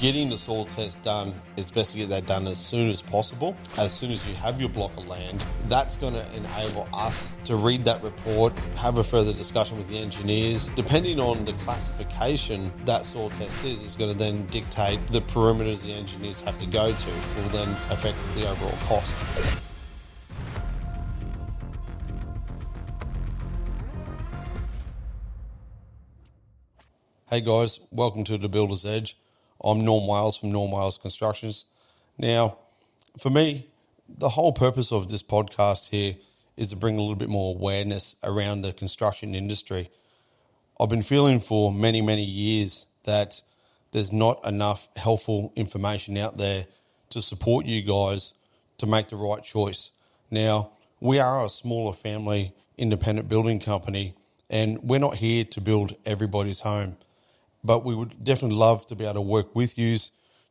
getting the soil test done, it's best to get that done as soon as possible. As soon as you have your block of land, that's going to enable us to read that report, have a further discussion with the engineers. Depending on the classification that soil test is going to then dictate the perimeters the engineers have to go to, will then affect the overall cost. Hey guys, welcome to The Builder's Edge. I'm Norm Wales from Norm Wales Constructions. Now, for me, the whole purpose of this podcast here is to bring a little bit more awareness around the construction industry. I've been feeling for many, many years that there's not enough helpful information out there to support you guys to make the right choice. Now, we are a smaller family independent building company, and we're not here to build everybody's home. But we would definitely love to be able to work with you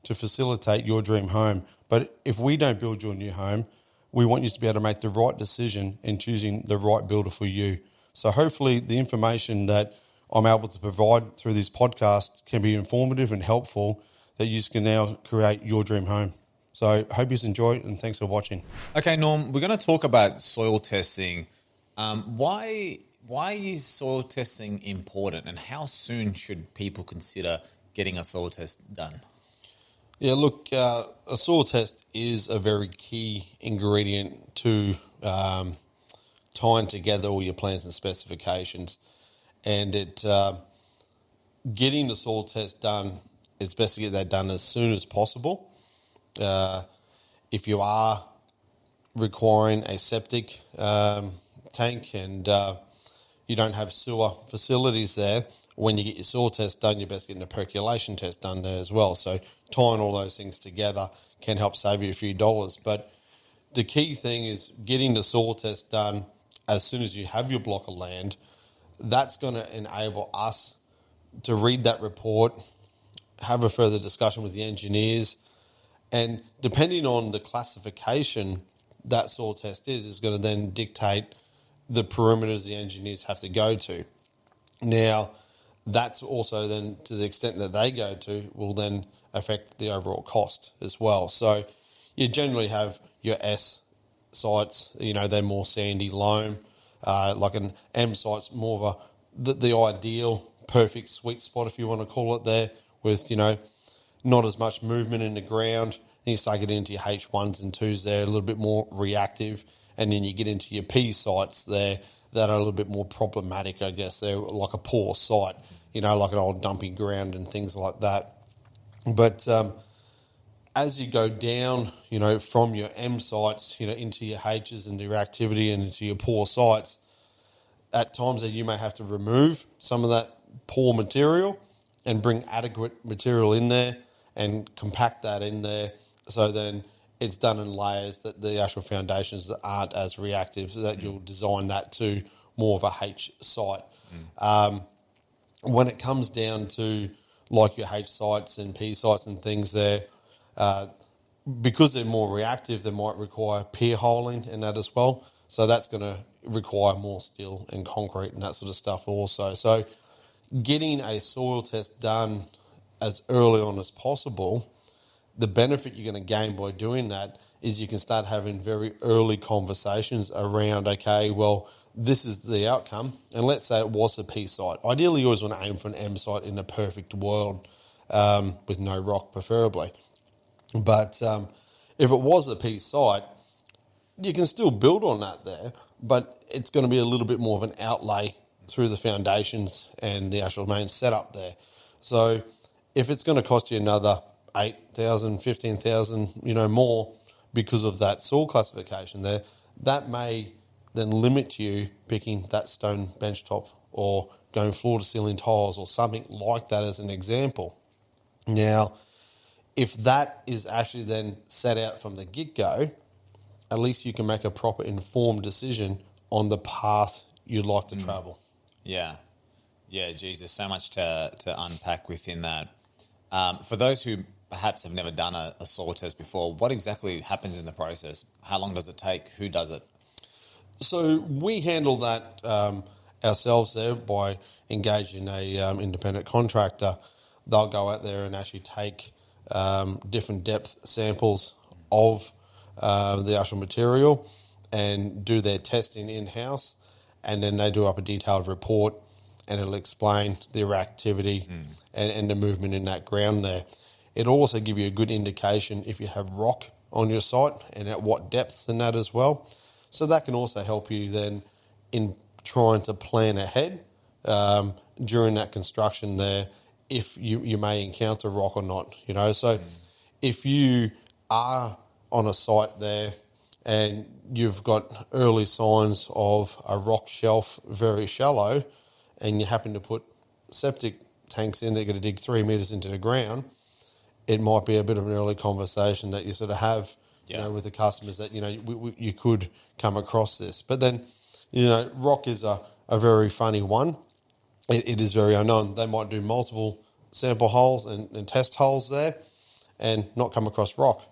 to facilitate your dream home. But if we don't build your new home, we want you to be able to make the right decision in choosing the right builder for you. So hopefully the information that I'm able to provide through this podcast can be informative and helpful, that you can now create your dream home. So I hope you enjoy it, and thanks for watching. Okay, Norm, we're going to talk about soil testing. Why is soil testing important, and how soon should people consider getting a soil test done? Yeah, look, a soil test is a very key ingredient to tying together all your plans and specifications. And getting the soil test done, it's best to get that done as soon as possible. If you are requiring a septic tank and you don't have sewer facilities there, when you get your soil test done, you're best getting a percolation test done there as well. So tying all those things together can help save you a few dollars. But the key thing is getting the soil test done as soon as you have your block of land. That's going to enable us to read that report, have a further discussion with the engineers, and depending on the classification that soil test is going to then dictate the perimeters the engineers have to go to. Now, that's also then, to the extent that they go to, will then affect the overall cost as well. So you generally have your S sites, they're more sandy loam. Like an M site's more of the ideal, perfect sweet spot, if you want to call it there, with, not as much movement in the ground. And you start getting into your H1s and 2s there, a little bit more reactive. And then you get into your P sites there that are a little bit more problematic, I guess. They're like a poor site, like an old dumping ground and things like that. But as you go down, from your M sites, into your H's and your activity and into your poor sites, at times that you may have to remove some of that poor material and bring adequate material in there and compact that in there. So then it's done in layers, that the actual foundations that aren't as reactive, so that you'll design that to more of a H site. When it comes down to like your H sites and P sites and things there, because they're more reactive, they might require pier holing and that as well. So that's going to require more steel and concrete and that sort of stuff also. So getting a soil test done as early on as possible, the benefit you're going to gain by doing that is you can start having very early conversations around, okay, well, this is the outcome. And let's say it was a P site. Ideally, you always want to aim for an M site in a perfect world, with no rock preferably. But if it was a P site, you can still build on that there, but it's going to be a little bit more of an outlay through the foundations and the actual main setup there. So if it's going to cost you another $8,000, $15,000, more because of that soil classification there, that may then limit you picking that stone bench top or going floor to ceiling tiles or something like that as an example. Now, if that is actually then set out from the get-go, at least you can make a proper informed decision on the path you'd like to travel. Yeah. Yeah, geez, there's so much to unpack within that. For those who perhaps have never done a soil test before, what exactly happens in the process? How long does it take? Who does it? So we handle that ourselves there by engaging a independent contractor. They'll go out there and actually take different depth samples of the actual material and do their testing in-house, and then they do up a detailed report, and it'll explain the reactivity and the movement in that ground there. It'll also give you a good indication if you have rock on your site and at what depths and that as well. So that can also help you then in trying to plan ahead during that construction there, if you may encounter rock or not, you know. So if you are on a site there and you've got early signs of a rock shelf very shallow, and you happen to put septic tanks in, they're going to dig 3 meters into the ground, it might be a bit of an early conversation that you sort of have, you know, with the customers that, you know, you could come across this. But then, you know, rock is a very funny one. It is very unknown. They might do multiple sample holes and test holes there and not come across rock.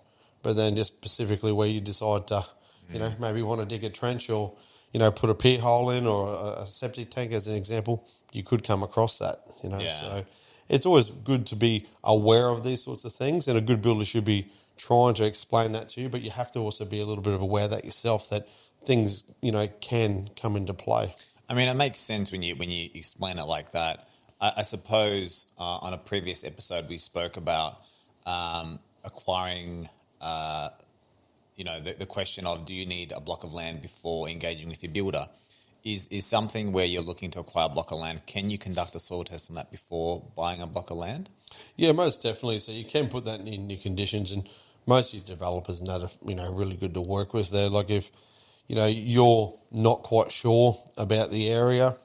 But then just specifically where you decide to, you know, maybe want to dig a trench or, you know, put a pit hole in or a septic tank as an example, you could come across that, you know. Yeah. So it's always good to be aware of these sorts of things, and a good builder should be trying to explain that to you, but you have to also be a little bit of aware that yourself, that things, you know, can come into play. I mean, it makes sense when you explain it like that. I suppose on a previous episode we spoke about acquiring, you know, the question of, do you need a block of land before engaging with your builder? Is something where you're looking to acquire a block of land, can you conduct a soil test on that before buying a block of land? Yeah, most definitely. So you can put that in your conditions, and most of your developers and that are, you know, really good to work with there. Like if, you know, you're not quite sure about the area,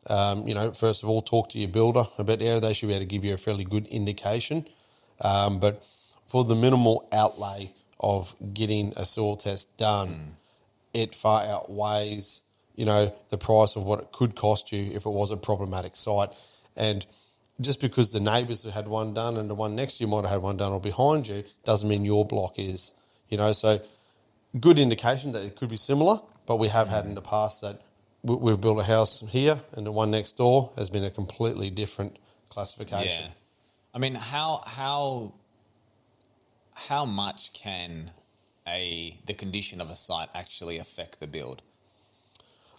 you know, first of all, talk to your builder about the area. They should be able to give you a fairly good indication. But for the minimal outlay of getting a soil test done, it far outweighs, you know, the price of what it could cost you if it was a problematic site. And just because the neighbours have had one done and the one next to you might have had one done or behind you, doesn't mean your block is, you know. So good indication that it could be similar, but we have had in the past that we've built a house here and the one next door has been a completely different classification. Yeah. I mean, how much can the condition of a site actually affect the build?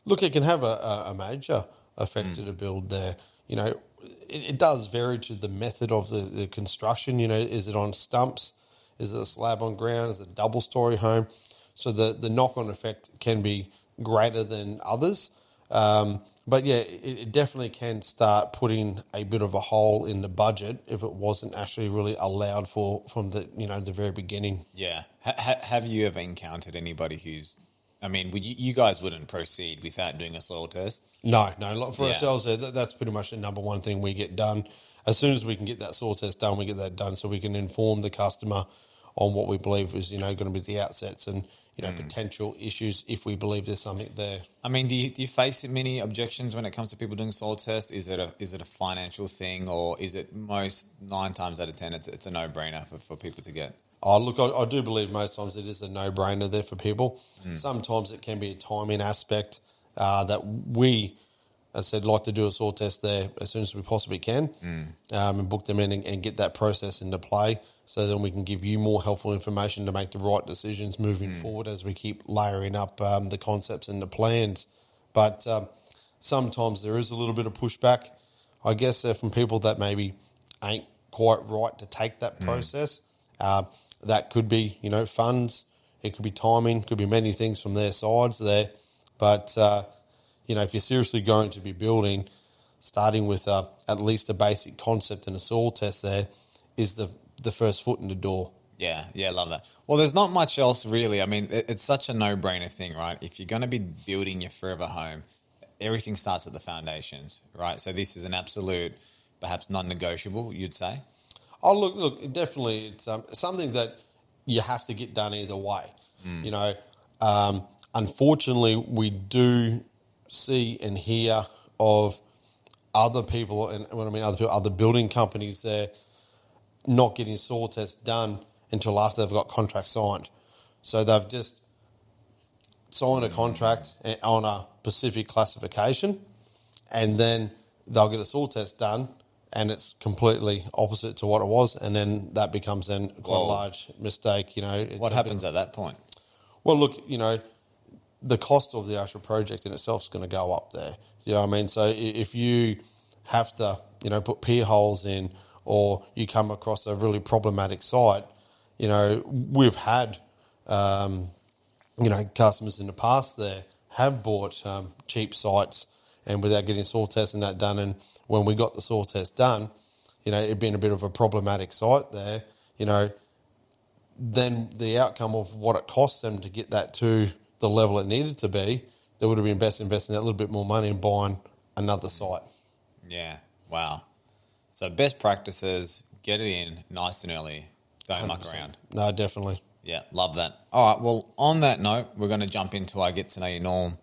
Look, it can have a major effect to the build there. You know, it does vary to the method of the construction. You know, is it on stumps? Is it a slab on ground? Is it a double-storey home? So the knock-on effect can be greater than others. But, yeah, it definitely can start putting a bit of a hole in the budget if it wasn't actually really allowed for from the, you know, the very beginning. Yeah. Have you ever encountered anybody who's, I mean, you guys wouldn't proceed without doing a soil test? No. For ourselves, that's pretty much the number one thing we get done. As soon as we can get that soil test done, we get that done so we can inform the customer on what we believe is, you know, going to be the outsets and, you know, potential issues if we believe there's something there. I mean, do you face many objections when it comes to people doing soil tests? Is it a financial thing, or is it 9 times out of 10 it's a no-brainer for people to get? Oh, look, I do believe most times it is a no-brainer there for people. Sometimes it can be a timing aspect that we, as I said, like to do a soil test there as soon as we possibly can and book them in and get that process into play, so then we can give you more helpful information to make the right decisions moving forward as we keep layering up the concepts and the plans. But sometimes there is a little bit of pushback, I guess, from people that maybe ain't quite right to take that process. That could be, you know, funds. It could be timing. Could be many things from their sides there. But, you know, if you're seriously going to be building, starting with at least a basic concept and a soil test there is the first foot in the door. Yeah, I love that. Well, there's not much else really. I mean, it's such a no-brainer thing, right? If you're going to be building your forever home, everything starts at the foundations, right? So this is an absolute, perhaps non-negotiable, you'd say? Oh, look, definitely it's something that you have to get done either way. You know, unfortunately, we do see and hear of other people, and when I mean other people, other building companies there not getting soil tests done until after they've got contracts signed. So they've just signed a contract on a specific classification, and then they'll get a soil test done, and it's completely opposite to what it was, and then that becomes then quite a Whoa. large mistake. It's What a happens at that point? well, look, the cost of the actual project in itself is going to go up there. You know what I mean? So if you have to, put pier holes in, or you come across a really problematic site, we've had, customers in the past there have bought cheap sites and without getting soil tests and that done. And when we got the soil test done, it'd been a bit of a problematic site there, then the outcome of what it cost them to get that to the level it needed to be, they would have been best investing that little bit more money and buying another site. Yeah. Wow. So best practices, get it in nice and early. Don't muck 100%. around. No, definitely. Yeah, love that. All right, well, on that note, we're going to jump into our Get to Know Your Norm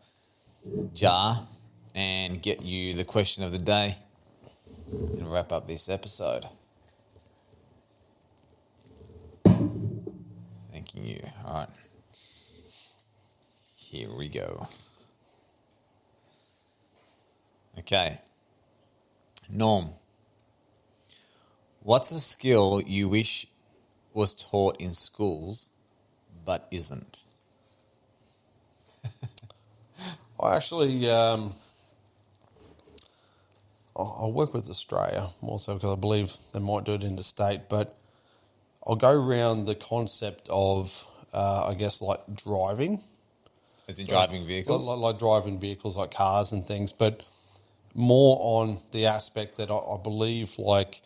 jar and get you the question of the day and wrap up this episode. Thanking you. All right. Here we go. Okay. Norm, what's a skill you wish was taught in schools but isn't? I actually, I work with Australia more so because I believe they might do it interstate, but I'll go around the concept of, like driving. As in driving vehicles? Like driving vehicles like cars and things, but more on the aspect that I believe like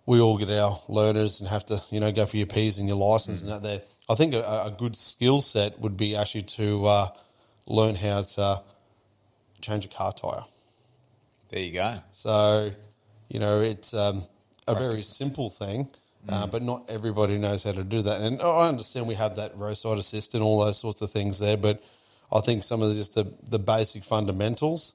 we all get our learners and have to, go for your P's and your license and that there. I think a good skill set would be actually to learn how to change a car tyre. There you go. So, it's a very simple thing, but not everybody knows how to do that. And I understand we have that roadside assist and all those sorts of things there, but I think some of the basic fundamentals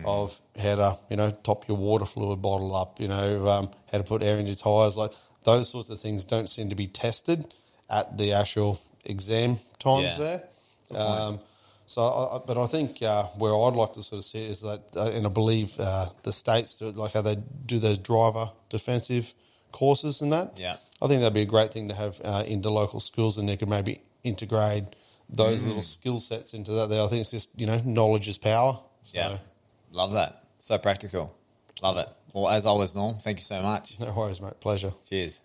of how to, top your water fluid bottle up, how to put air in your tyres, like those sorts of things don't seem to be tested at the actual exam times there. But I think where I'd like to sort of see it is that, and I believe the states do it, like how they do those driver defensive courses and that. Yeah. I think that'd be a great thing to have into local schools, and they could maybe integrate those little skill sets into that. I think it's just, knowledge is power. So. Yeah. Love that. So practical. Love it. Well, as always, Norm, thank you so much. No worries, mate. Pleasure. Cheers.